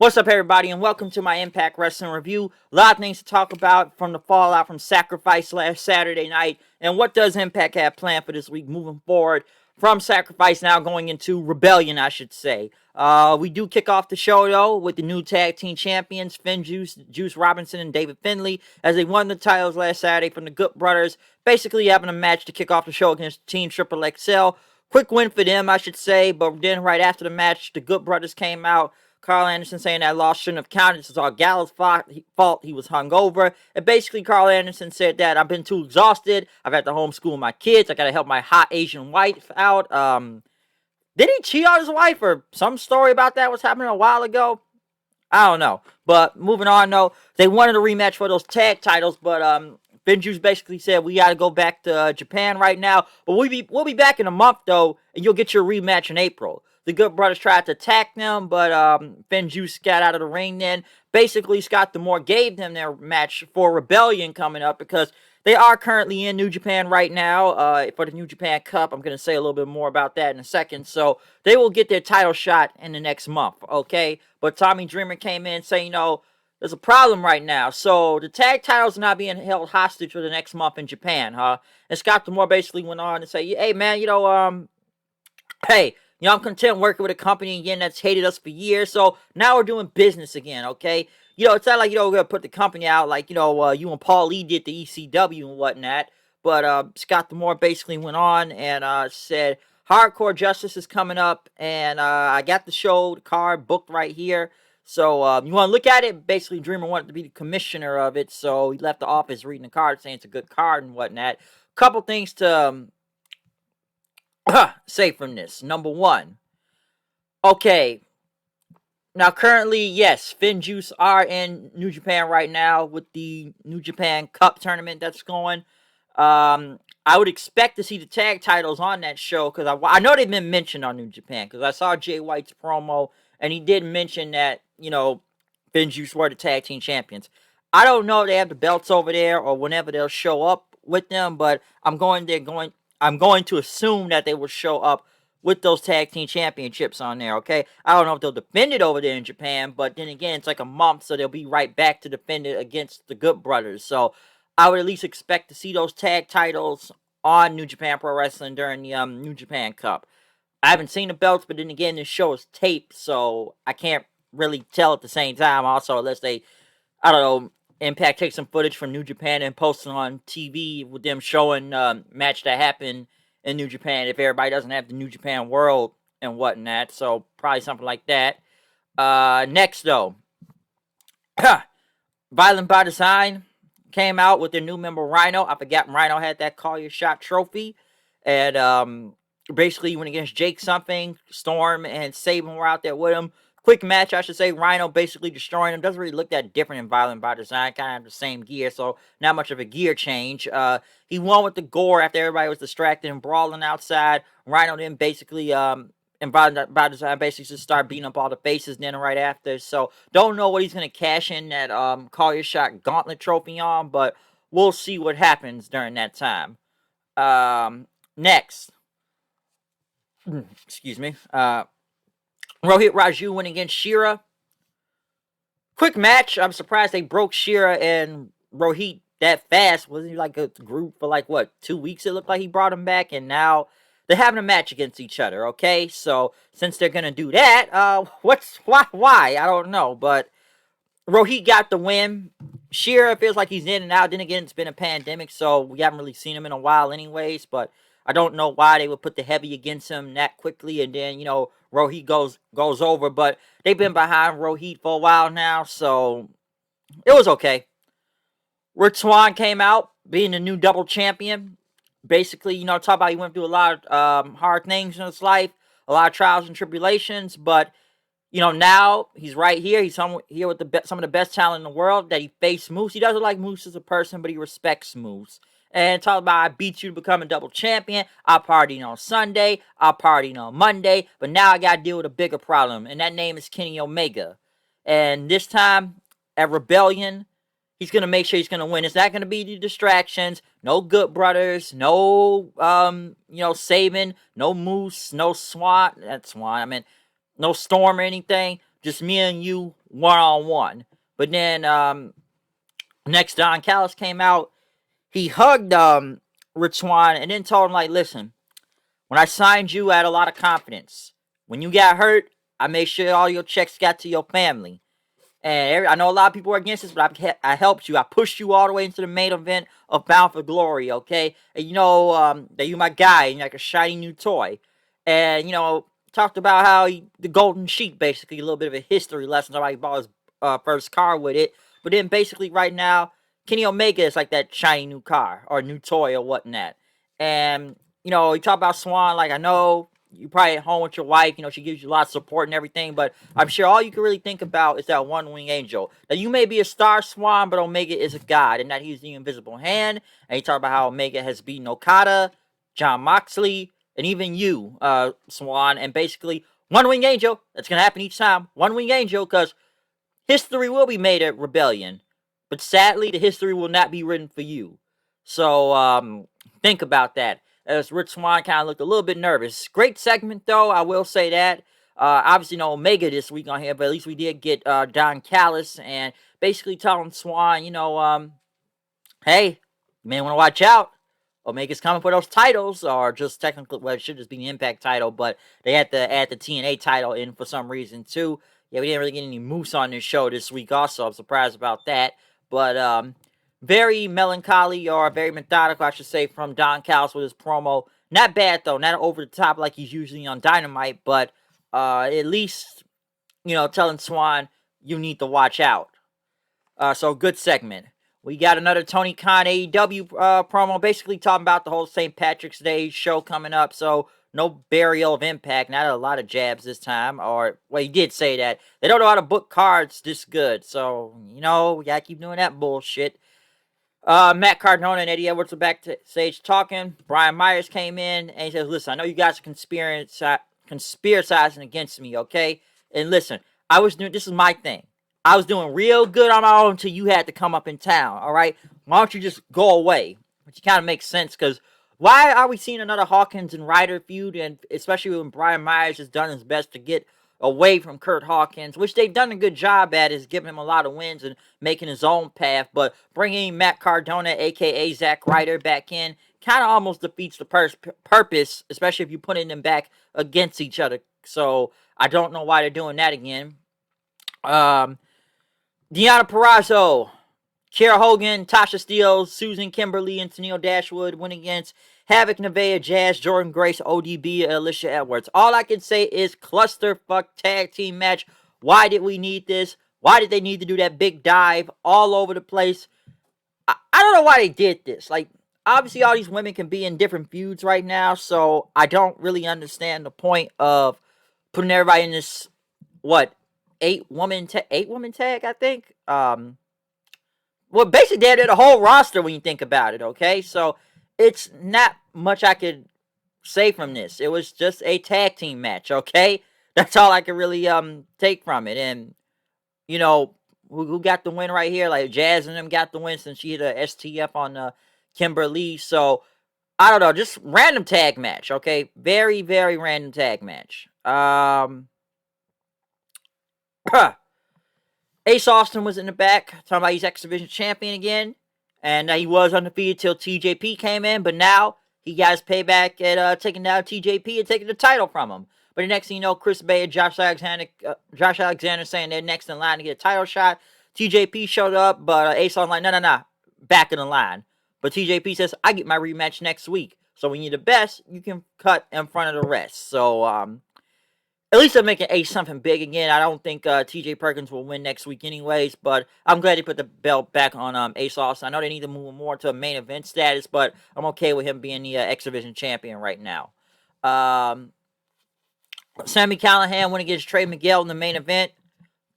What's up, everybody, and welcome to my Impact Wrestling review. A lot of things to talk about from the fallout from Sacrifice last Saturday night, and what does Impact have planned for this week moving forward from Sacrifice now going into Rebellion, I should say. We do kick off the show, though, with the new tag team champions, Finn Juice Robinson, and David Finlay, as they won the titles last Saturday from the Good Brothers, basically having a match to kick off the show against Team Triple XL. Quick win for them, I should say, but then right after the match, the Good Brothers came out. Carl Anderson saying that loss shouldn't have counted. This is all Gallows' fault. He was hungover. And basically, Carl Anderson said that I've been too exhausted. I've had to homeschool my kids. I got to help my hot Asian wife out. Did he cheat on his wife or some story about that was happening a while ago? I don't know. But moving on, though, they wanted a rematch for those tag titles, but Benju's basically said we got to go back to Japan right now. But we'll be back in a month, though, and you'll get your rematch in April. The Good Brothers tried to attack them, but Finn Juice got out of the ring then. Basically, Scott D'Amore gave them their match for Rebellion coming up because they are currently in New Japan right now for the New Japan Cup. I'm going to say a little bit more about that in a second. So they will get their title shot in the next month, okay? But Tommy Dreamer came in saying, there's a problem right now. So the tag titles are not being held hostage for the next month in Japan, huh? And Scott D'Amore basically went on to say, hey, man, hey, I'm content working with a company again that's hated us for years. So now we're doing business again, okay? It's not like, we're going to put the company out like, you and Paul Lee did the ECW and whatnot. But Scott D'Amore basically went on and said, Hardcore Justice is coming up. And I got the show, the card booked right here. So you want to look at it? Basically, Dreamer wanted to be the commissioner of it. So he left the office reading the card saying it's a good card and whatnot. Couple things to say from this. Number one, okay, now currently, yes, Finn Juice are in New Japan right now with the New Japan Cup tournament that's going. I would expect to see the tag titles on that show because I know they've been mentioned on New Japan because I saw Jay White's promo and he did mention that, Finn Juice were the tag team champions. I don't know if they have the belts over there or whenever they'll show up with them, but I'm going to assume that they will show up with those tag team championships on there, okay? I don't know if they'll defend it over there in Japan, but then again, it's like a month, so they'll be right back to defend it against the Good Brothers. So I would at least expect to see those tag titles on New Japan Pro Wrestling during the New Japan Cup. I haven't seen the belts, but then again, this show is taped, so I can't really tell at the same time. Also, unless they, I don't know, Impact take some footage from New Japan and post it on TV with them showing match that happened in New Japan if everybody doesn't have the New Japan World and whatnot. So probably something like that. Next, though, Violent by Design came out with their new member Rhino. I forgot Rhino had that Call Your Shot trophy. And basically, he went against Jake something. Storm and Saban were out there with him. Quick match, I should say. Rhino basically destroying him. Doesn't really look that different in Violent by Design. Kind of have the same gear, so not much of a gear change. He won with the gore after everybody was distracted and brawling outside. Rhino then basically, and Violent by Design basically just start beating up all the faces then right after. So don't know what he's going to cash in that Call Your Shot Gauntlet trophy on, but we'll see what happens during that time. Next. Excuse me. Rohit Raju went against Shira. Quick match. I'm surprised they broke Shira and Rohit that fast. Wasn't he like a group for 2 weeks? It looked like he brought him back, and now they're having a match against each other. Okay, so since they're gonna do that, why? I don't know, but Rohit got the win. Shira feels like he's in and out. Then again, it's been a pandemic, so we haven't really seen him in a while, anyways. But I don't know why they would put the heavy against him that quickly, and then Rohit goes over. But they've been behind Rohit for a while now, so it was okay. Rick Swan came out being the new double champion. Basically, talk about he went through a lot of hard things in his life, a lot of trials and tribulations, but now he's right here. He's here with some of the best talent in the world that he faced Moose. He doesn't like Moose as a person, but he respects Moose. And talk about I beat you to become a double champion. I partied on Sunday. I partied on Monday. But now I got to deal with a bigger problem. And that name is Kenny Omega. And this time at Rebellion, he's going to make sure he's going to win. It's not going to be the distractions. No Good Brothers. No, Saban. No Moose. No Swan. That's Swan. I mean, no Storm or anything. just me and you one-on-one. But then next Don Callis came out, he hugged Rich Swan and then told him, like, listen, when I signed you, I had a lot of confidence. When you got hurt, I made sure all your checks got to your family. And I know a lot of people are against this, but I helped you. I pushed you all the way into the main event of Bound for Glory, okay? And you know that you my guy, and you're like a shiny new toy. And, you know, talked about how the Golden Sheep, basically, a little bit of a history lesson. How he bought his first car with it. But then basically right now, Kenny Omega is like that shiny new car or new toy or whatnot. And, you know, he talked about Swan, like, I know you probably at home with your wife, you know, she gives you a lot of support and everything, but I'm sure all you can really think about is that one wing angel. Now, you may be a star, Swan, but Omega is a god, and that he's the invisible hand. And he talked about how Omega has beaten Okada, John Moxley, and even you, Swan, and basically one wing angel. That's going to happen each time. One wing angel, because history will be made at Rebellion, but sadly, the history will not be written for you. So, think about that. As Rich Swan kind of looked a little bit nervous. Great segment, though, I will say that. Obviously, no Omega this week on here, but at least we did get Don Callis and basically telling Swan, you know, hey, you may want to watch out. Omega's coming for those titles, or just technically, well, it should just be the Impact title, but they had to add the TNA title in for some reason, too. Yeah, we didn't really get any moose on this show this week, also. I'm surprised about that. But, very melancholy, or very methodical, I should say, from Don Callis with his promo. Not bad, though. Not over the top like he's usually on Dynamite, but at least, you know, telling Swan, you need to watch out. So, good segment. We got another Tony Khan AEW promo, basically talking about the whole St. Patrick's Day show coming up. So, no burial of Impact. Not a lot of jabs this time. Or, well, he did say that. They don't know how to book cards this good. So, you know, we gotta keep doing that bullshit. Matt Cardona and Eddie Edwards were backstage talking. Brian Myers came in and he says, listen, I know you guys are conspiracizing against me, okay? And listen, this is my thing. I was doing real good on my own until you had to come up in town, all right? Why don't you just go away? Which kind of makes sense, because why are we seeing another Hawkins and Ryder feud, and especially when Brian Myers has done his best to get away from Kurt Hawkins, which they've done a good job at, is giving him a lot of wins and making his own path, but bringing Matt Cardona, a.k.a. Zack Ryder, back in kind of almost defeats the purpose, especially if you put them back against each other. So I don't know why they're doing that again. Deonna Purrazzo, Kiera Hogan, Tasha Steele, Susan Kimberly, and Tennille Dashwood went against Havoc, Nevaeh, Jazz, Jordan Grace, ODB, and Alicia Edwards. All I can say is clusterfuck tag team match. Why did we need this? Why did they need to do that big dive all over the place? I don't know why they did this. Like, obviously all these women can be in different feuds right now, so I don't really understand the point of putting everybody in this, what, 8-woman tag, I think? Well, basically, they did a whole roster when you think about it, okay? So, it's not much I could say from this. It was just a tag team match, okay? That's all I could really take from it. And, you know, who got the win right here? Like, Jazz and them got the win since she hit a STF on Kimberly. So, I don't know. Just random tag match, okay? Very, very random tag match. Ace Austin was in the back, talking about he's X Division champion again. And he was undefeated till TJP came in, but now he got his payback at taking down TJP and taking the title from him. But the next thing you know, Chris Bay and Josh Alexander saying they're next in line to get a title shot. TJP showed up, but Ace Austin like, no, back in the line. But TJP says, I get my rematch next week. So when you're the best, you can cut in front of the rest. So, at least they're making Ace something big again. I don't think TJ Perkins will win next week anyways, but I'm glad they put the belt back on Ace Austin. I know they need to move him more to a main event status, but I'm okay with him being the X Division champion right now. Sami Callihan went against Trey Miguel in the main event.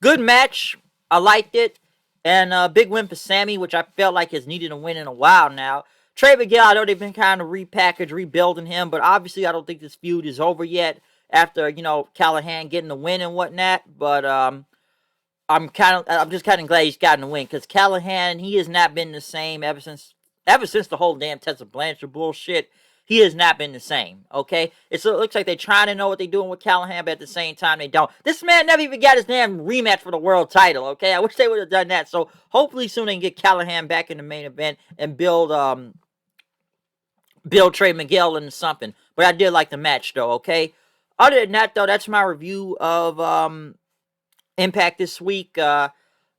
Good match. I liked it. And big win for Sami, which I felt like has needed a win in a while now. Trey Miguel, I know they've been kind of repackaged, rebuilding him, but obviously I don't think this feud is over yet. After, you know, Callihan getting the win and whatnot. But I'm just kind of glad he's gotten the win. Because Callihan, he has not been the same ever since the whole damn Tessa Blanchard bullshit. he has not been the same, okay? It looks like they're trying to know what they're doing with Callihan, but at the same time, they don't. This man never even got his damn rematch for the world title, okay? I wish they would have done that. So hopefully soon they can get Callihan back in the main event and build Trey, Miguel into something. But I did like the match, though, okay? Other than that, though, that's my review of Impact this week. I'm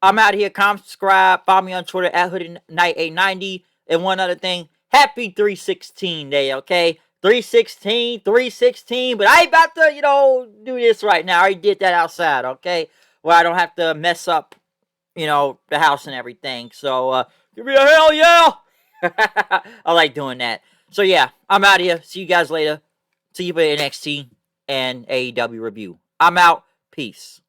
out of here. Comment, subscribe, follow me on Twitter at Hoodie Night 890. And one other thing, happy 316 day, okay? 316, but I ain't about to, do this right now. I already did that outside, okay? Where I don't have to mess up, the house and everything. So, give me a hell yeah! I like doing that. So, yeah, I'm out of here. See you guys later. See you for NXT and AEW review. I'm out. Peace.